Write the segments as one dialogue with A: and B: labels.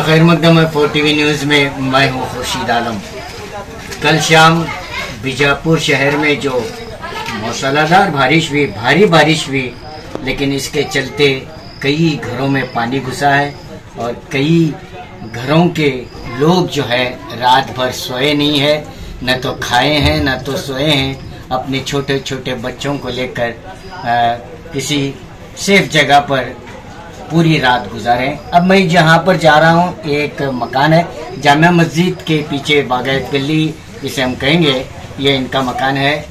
A: बखैर मकदम है 4TV news में मैं हूँ खुर्शीद आलम। कल शाम बीजापुर शहर में जो मूसलाधार भारी बारिश हुई, लेकिन इसके चलते कई घरों में पानी घुसा है और कई घरों के लोग जो है रात भर सोए नहीं है, न तो खाए हैं न तो सोए हैं। अपने छोटे छोटे बच्चों को लेकर किसी सेफ जगह पर पूरी रात गुजारे। अब मैं जहाँ पर जा रहा हूँ एक मकान है जामिया मस्जिद के पीछे बागायत गली जिसे हम कहेंगे, ये इनका मकान है।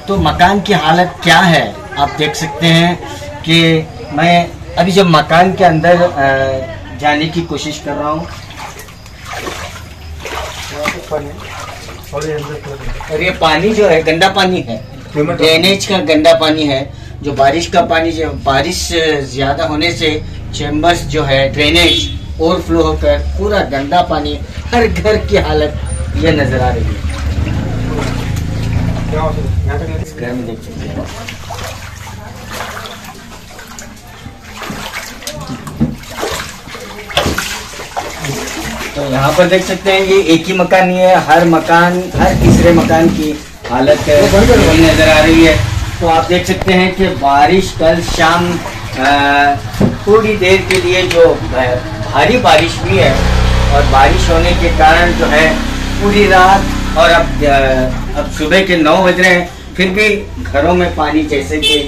A: तो मकान की हालत क्या है आप देख सकते हैं कि मैं अभी जब मकान के अंदर जाने की कोशिश कर रहा हूँ और ये पानी जो है गंदा पानी है, ड्रेनेज का गंदा पानी है। जो बारिश का पानी, जो बारिश ज्यादा होने से चैम्बर्स जो है ड्रेनेज ओवरफ्लो होकर पूरा गंदा पानी हर घर की हालत ये नजर आ रही है। इस घर में देख सकते हैं तो यहाँ पर देख सकते हैं ये एक ही मकान नहीं है, हर तीसरे मकान की हालत नजर आ रही है। तो आप देख सकते हैं कि बारिश कल शाम थोड़ी देर के लिए जो भारी बारिश हुई है और बारिश होने के कारण जो है पूरी रात और अब सुबह के 9 बज रहे हैं, फिर भी घरों में पानी जैसे कि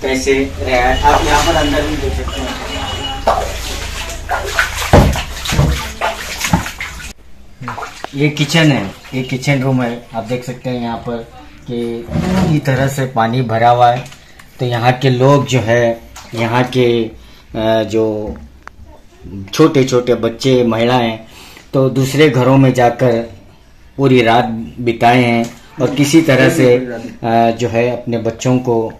A: तैसे रहा है। आप यहाँ पर अंदर भी देख सकते हैं। ये किचन है, ये किचन रूम है। आप देख सकते हैं यहाँ पर कि पूरी तरह से पानी भरा हुआ है। तो यहाँ के लोग जो है, यहाँ के जो छोटे छोटे बच्चे महिलाएं तो दूसरे घरों में जाकर पूरी रात बिताए हैं और किसी तरह से जो है अपने बच्चों को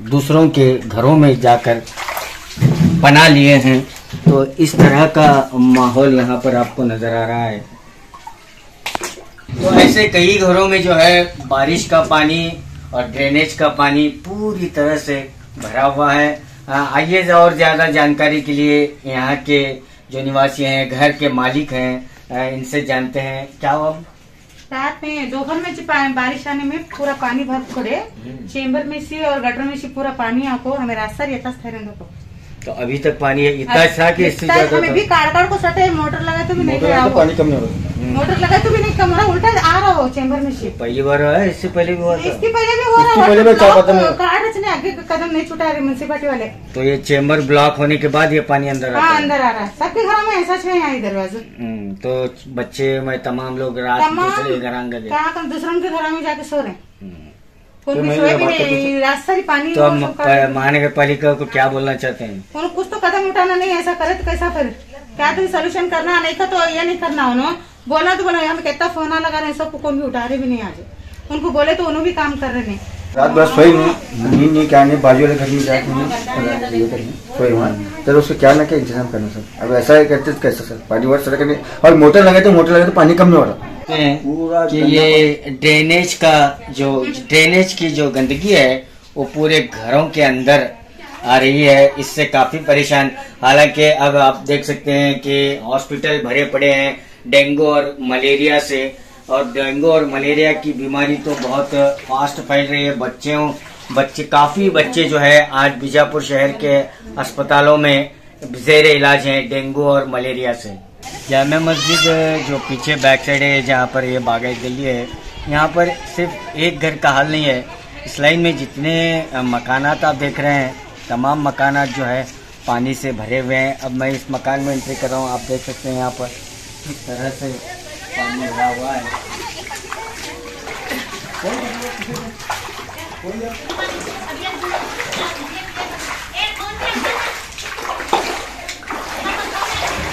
A: दूसरों के घरों में जाकर पना लिए हैं। तो इस तरह का माहौल यहाँ पर आपको नजर आ रहा है। तो ऐसे कई घरों में जो है बारिश का पानी और ड्रेनेज का पानी पूरी तरह से भरा हुआ है। आइए और ज्यादा जानकारी के लिए यहाँ के जो निवासी हैं, घर के मालिक हैं, इनसे जानते हैं। क्या हुआ?
B: रात में दोपहर में बारिश आने में पूरा पानी भर पड़े, चेंबर में से और गटर में से पूरा पानी आपको हमें रास्ता रहता को।
A: तो अभी तक पानी है इतना था कि इससे ज्यादा
B: हमें भी कार को सटे, मोटर लगा तो भी नहीं
C: पानी कम नहीं हो रहा,
B: मोटर लगा तो भी नहीं कम हो रहा, उल्टा आ रहा हो चेंबर में से।
A: पहली बार है, इससे पहले भी हुआ था?
B: इसके पहले भी हो रहा, कार आगे कदम नहीं छुटा रहे म्यूनसिपालिटी वाले।
A: तो ये चेंबर ब्लॉक होने के बाद ये पानी अंदर
B: हाँ अंदर आ रहा है। सबके घरों में ऐसा है यहाँ दरवाजा।
A: तो बच्चे में तमाम लोग रात दूसरे घर
B: क्या दूसरों के घरों में जाके सो रहे, रास्ता ही पानी।
A: तो महानगर पालिका को क्या बोलना चाहते हैं?
B: कुछ तो कदम उठाना, नहीं ऐसा करे तो कैसा, फिर क्या तो सोल्यूशन करना, नहीं था तो ये नहीं करना। उन्होंने बोला तो बोला, हमें कितना फोन लगा रहे, सबको कौन भी उठा रहे भी नहीं। आज उनको बोले तो उन्होंने भी काम कर रहे नहीं।
C: रात भर सोई नहीं क्या नहीं, बाजू वाले घर में जाके सोई वहाँ, तो उसको क्या ना क्या इंतजाम करना सर। अब ऐसा करते कैसे सर, पानी वर्ष करने और मोटर लगे तो पानी कम नहीं हो रहा
A: कि ये ड्रेनेज की जो गंदगी है वो पूरे घरों के अंदर आ रही है। इससे काफी परेशान। हालांकि अब आप देख सकते हैं कि हॉस्पिटल भरे पड़े हैं डेंगू और मलेरिया से, और डेंगू और मलेरिया की बीमारी तो बहुत फास्ट फैल रही है। काफी बच्चे जो है आज बीजापुर शहर के अस्पतालों में जेर इलाज हैं डेंगू और मलेरिया से। जामिया मस्जिद जो पीछे बैक साइड है, जहाँ पर ये बागायत गली है, यहाँ पर सिर्फ एक घर का हाल नहीं है। इस लाइन में जितने मकानात आप देख रहे हैं, तमाम मकानात जो है पानी से भरे हुए हैं। अब मैं इस मकान में एंट्री कर रहा हूँ। आप देख सकते हैं यहाँ पर किस तरह से पानी भरा हुआ है।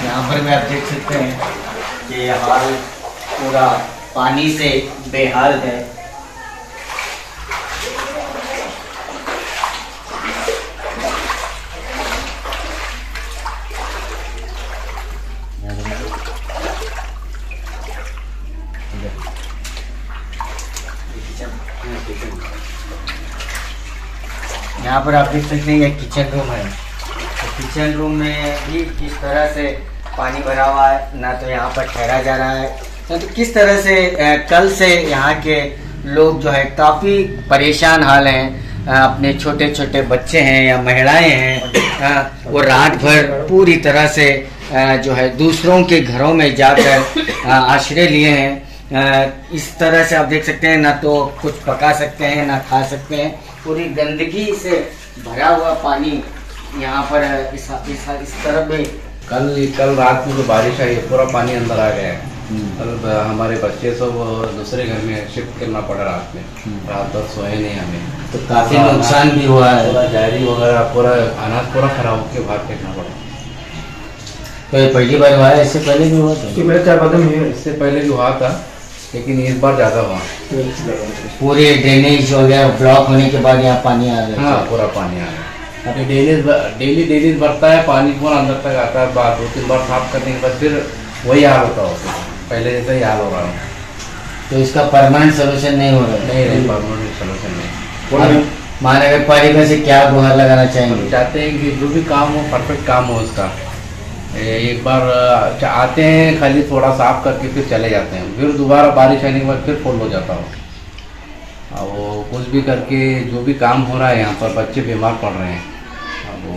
A: यहाँ पर भी आप देख सकते हैं कि हाल पूरा पानी से बेहाल है। यहाँ पर आप देख सकते हैं ये किचन रूम है। तो किचन रूम में भी किस तरह से पानी भरा हुआ है, ना तो यहाँ पर ठहरा जा रहा है। तो किस तरह से कल से यहाँ के लोग जो है काफ़ी परेशान हाल हैं। अपने छोटे छोटे बच्चे हैं या महिलाएं हैं, वो रात भर पूरी तरह से जो है दूसरों के घरों में जाकर आश्रय लिए हैं। इस तरह से आप देख सकते हैं, ना तो कुछ पका सकते हैं ना खा सकते हैं। पूरी गंदगी से भरा हुआ पानी यहाँ पर इस तरफ भी।
D: कल रात में जो बारिश आई पूरा पानी अंदर आ गया है। कल हमारे बच्चे सब दूसरे घर में शिफ्ट करना पड़ा रात में। रात भर सोए नहीं हमें,
A: तो काफी नुकसान भी हुआ है।
D: पूरा जारी वगैरह पूरा अनाज पूरा खराब होकर बाहर फेंकना पड़ा।
A: तो ये पहली बार हुआ है? इससे पहले भी हुआ था?
C: मेरे 4 कदम ही
D: इससे पहले भी हुआ था, लेकिन इस बार ज्यादा हुआ।
A: पूरे ड्रेनेज वगैरह ब्लॉक होने के बाद यहाँ पानी आ रहा है।
D: हाँ, पूरा पानी आ रहा है। डेली बढ़ता है पानी, पूरा अंदर तक आता है। 2-3 बार साफ करने के बाद फिर वही हाल होता है, पहले जैसा ही हाल हो रहा है।
A: तो इसका परमानेंट सोल्यूशन नहीं हो रहा है?
D: नहीं, परमानेंट सोल्यूशन नहीं।
A: महानगर पालिका से क्या गुहार लगाना चाहेंगे?
D: चाहते हैं कि जो भी काम हो परफेक्ट काम हो उसका। एक बार आते हैं खाली थोड़ा साफ करके फिर चले जाते हैं, फिर दोबारा बारिश आने के बाद फिर फुल हो जाता हो। अब वो कुछ भी करके जो भी काम हो रहा है यहाँ पर, बच्चे बीमार पड़ रहे हैं। अब वो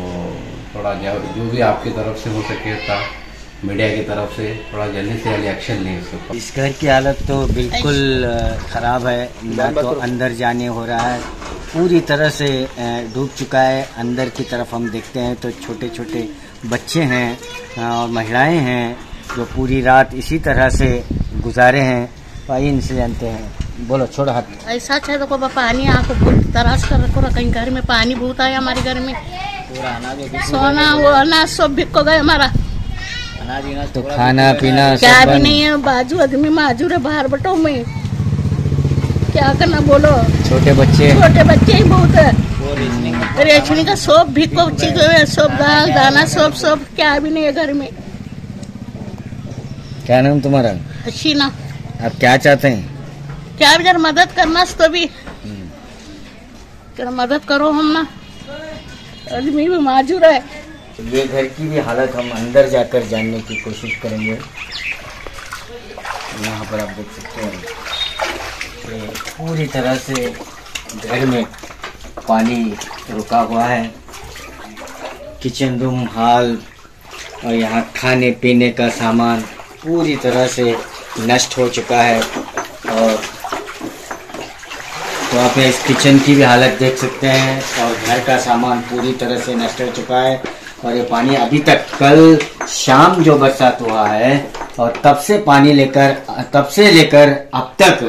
D: थोड़ा जो भी आपकी तरफ से हो सके था, मीडिया की तरफ से थोड़ा जल्दी से जल्दी एक्शन लें इसके ऊपर।
A: इस घर की हालत तो बिल्कुल खराब है, ना तो अंदर जाने हो रहा है, पूरी तरह से डूब चुका है। अंदर की तरफ हम देखते हैं तो छोटे छोटे बच्चे हैं और महिलाएं हैं जो पूरी रात इसी तरह से गुजारे हैं। भाई इनसे जानते हैं, बोलो छोड़ो हाथ।
E: ऐसा है देखो पानी आको बहुत तराश कर रखो, कहीं घर में पानी बहुत आया हमारे घर में। सोना वो अनाज सब बिक गए हमारा।
A: तो खाना पीना
E: क्या भी नहीं है, बाजू आदमी माजूर है बाहर बटो में, क्या करना बोलो।
A: छोटे बच्चे
E: ही बहुत है। रेशनी का सब भिक्को सब दाल दाना सब क्या भी नहीं है घर में।
A: क्या नाम तुम्हारा?
E: हसीना।
A: आप क्या चाहते हैं?
E: क्या भी जरा मदद करना तो भी जरा मदद करो, हम ना आदमी भी माजूर है।
A: ये घर की भी हालत हम अंदर जाकर जानने की कोशिश करेंगे। यहाँ पर आप देख सकते हैं कि पूरी तरह से घर में पानी रुका हुआ है। किचन रूम हॉल और यहाँ खाने पीने का सामान पूरी तरह से नष्ट हो चुका है। और तो आप इस किचन की भी हालत देख सकते हैं और घर का सामान पूरी तरह से नष्ट हो चुका है। और ये पानी अभी तक, कल शाम जो बरसात हुआ है और तब से लेकर अब तक,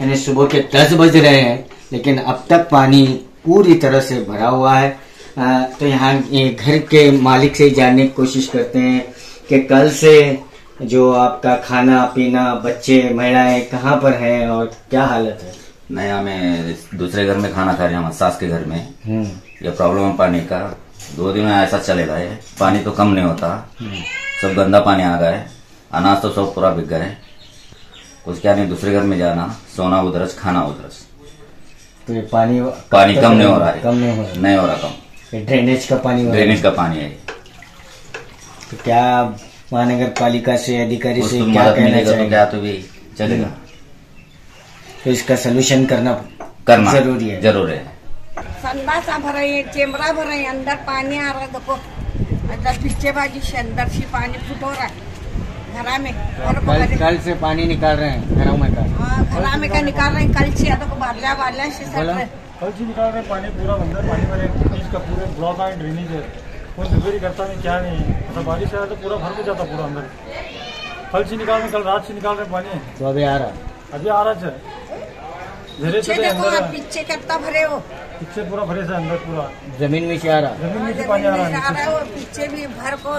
A: यानी सुबह के 10 बज रहे हैं, लेकिन अब तक पानी पूरी तरह से भरा हुआ है। तो यहाँ ये घर के मालिक से जानने की कोशिश करते हैं कि कल से जो आपका खाना पीना, बच्चे महिलाएं कहाँ पर हैं और क्या हालत है?
F: नहीं, हमें दूसरे घर में खाना खा रहे हैं, हमारे सास के घर में। ये प्रॉब्लम है पानी का। 2 दिन में ऐसा चलेगा, ये पानी तो कम नहीं होता, सब गंदा पानी आ गया है। अनाज तो सब पूरा बिक गए, कुछ क्या नहीं, दूसरे घर में जाना, सोना उधरस, खाना उधरस।
A: तो ये पानी
F: कम नहीं हो रहा है, नहीं हो रहा कम।
A: ड्रेनेज का पानी
F: है।
A: तो क्या महानगर पालिका से, अधिकारी से
F: तो
A: क्या कहना
F: तो
A: चाहिए?
F: क्या तो भी चलेगा,
A: तो इसका सोल्यूशन करना जरूरी है।
G: संडासा भराई है, चेमरा भराई, अंदर पानी आ रहा है। देखो अंदर पीछे बाजू से अंदर से पानी फुट हो रहा है घरा में। और
A: कल से पानी निकाल रहे हैं घरों में का?
G: हाँ, घरा में का निकाल रहे हैं कल से। देखो बादला से सर
H: कल से निकाल रहे हैं पानी, पूरा अंदर पानी भरे, इसका पूरे ब्लॉक है, ड्रेनेज है, कोई रिपेयरिंग करता नहीं, क्या नहीं। मतलब बारिश आया तो पूरा भर के जाता पूरा अंदर। कल से निकाल रहे, कल रात से निकाल रहे पानी।
A: तो अभी आ रहा
H: है
G: पीछे कितना भरे हो,
H: पीछे पूरा भरे से अंदर पूरा
A: जमीन में से आ रहा है,
H: जमीन में से पानी आ रहा है।
G: पीछे भी भर को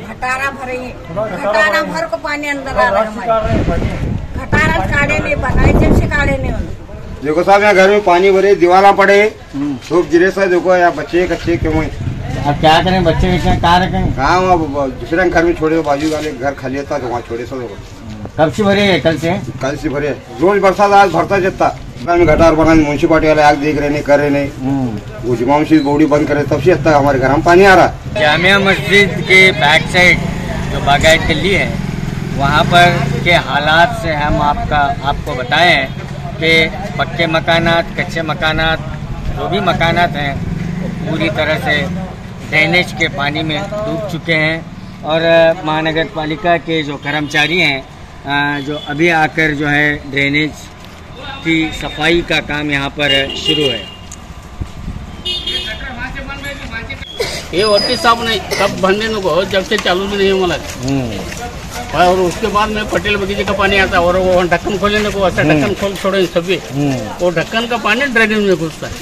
G: घटारा भरे हैं, घटारा भर को पानी अंदर आ रहा है। घटारा काढ़े नहीं बनाए, जब से काढ़े नहीं होने।
C: देखो साहब, यहाँ घर में पानी भरे, दीवारा पड़े, सब गिरे से। देखो यहाँ बच्चे कच्चे क्यों?
A: अब क्या करें? बच्चे कहाँ रखें?
C: कहाँ दूसरे घर में छोड़े, बाजू वाले घर खाली था तो वहाँ छोड़े सो।
A: कब से भरे? कल से भरे। रोज बरसात आज भरता जाता। गटार बना, म्यूनसिपालिटी वाले आग देख रहे नहीं, कर रहे नहीं। वो जिमाम से बॉडी बंद करे, तब से तक हमारे घर में पानी आ रहा। जामिया मस्जिद के बैक साइड जो बागायत गली है वहाँ पर के हालात से हम आपको बताएं हैं कि पक्के मकानात, कच्चे मकानात, जो भी मकानात हैं वो पूरी तरह से ड्रेनेज के पानी में डूब चुके हैं। और महानगर पालिका के जो कर्मचारी हैं जो अभी आकर जो है ड्रेनेज की सफाई का काम यहाँ पर शुरू है।
I: ये ओटी साहब ने कब बनने को जब से चालू भी नहीं हुआ। और उसके बाद में पटेल बगीचे का पानी आता है और वो ढक्कन खोलने को ऐसा ढक्कन खोल छोड़े सभी, वो ढक्कन का पानी ड्रेनेज में घुसता है।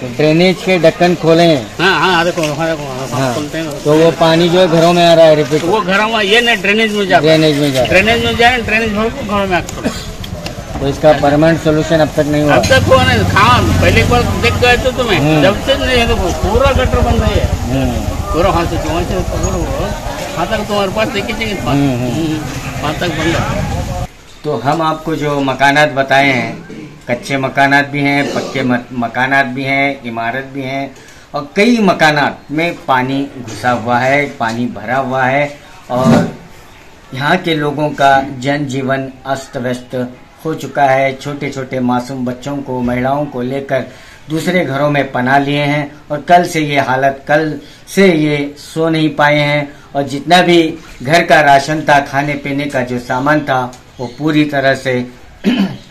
A: तो ड्रेनेज के ढक्कन खोले हैं?
I: हाँ देखो खोलते हैं।
A: तो वो पानी जो है घरों में आ रहा है रिपीट?
I: वो घरों में ये नहीं ड्रेनेज में जाए, ड्रेनेज में जाए ड्रेनेज घरों में आता है।
A: तो इसका परमानेंट सोल्यूशन अब तक नहीं हुआ?
I: अब तक हुआ नहीं। पहले एक बार देख गए तो तुम्हें, जब से नहीं है तो पूरा गटर बंद है पूरा। हाथ से वहाँ तक तुम्हारे पास देखिए वहाँ तक बंद है।
A: तो हम आपको जो मकानात बताए हैं, कच्चे मकानात भी हैं, पक्के मकानात भी हैं, इमारत भी हैं, और कई मकानात में पानी घुसा हुआ है, पानी भरा हुआ है और यहाँ के लोगों का जनजीवन अस्त व्यस्त हो चुका है। छोटे छोटे मासूम बच्चों को, महिलाओं को लेकर दूसरे घरों में पनाह लिए हैं और कल से ये सो नहीं पाए हैं। और जितना भी घर का राशन था, खाने पीने का जो सामान था, वो पूरी तरह से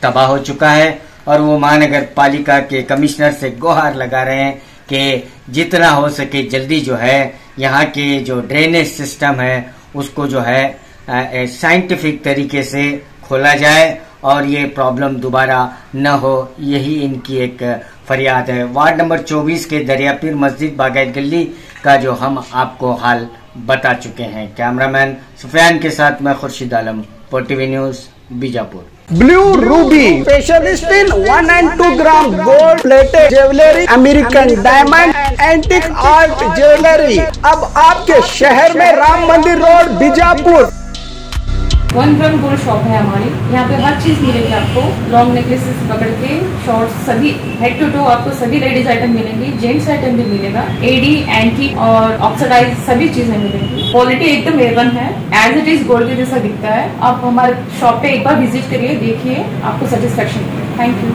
A: तबाह हो चुका है। और वो महानगर पालिका के कमिश्नर से गुहार लगा रहे हैं कि जितना हो सके जल्दी जो है यहाँ के जो ड्रेनेज सिस्टम है उसको जो है साइंटिफिक तरीके से खोला जाए और ये प्रॉब्लम दोबारा न हो, यही इनकी एक फरियाद है। वार्ड नंबर 24 के दरियापीर मस्जिद बागायत गली का जो हम आपको हाल बता चुके हैं। कैमरामैन सुफियान के साथ मैं खुर्शीद आलम, पोर्टीवी news, Bijapur.
J: Blue ruby specialist in 1 and 2 gram gold plated jewellery, American diamond, antique art jewellery अब आपके शहर में, Ram Mandir road, Bijapur.
K: 1 gram gold shop है हमारी। यहाँ पे हर चीज मिलेगी आपको, लॉन्ग नेकलेसेस पकड़ के शॉर्ट्स, सभी हेड टू टो आपको सभी लेडीज आइटम मिलेंगी, जेंट्स आइटम भी मिलेगा, एडी, एंटी और ऑक्सीडाइज सभी चीजें मिलेंगी। क्वालिटी एकदम A1 है, एज इट इज गोल्ड के जैसा दिखता है। आप हमारे शॉप पे एक बार विजिट करिए, देखिए, आपको सेटिस्फेक्शन। Thank you.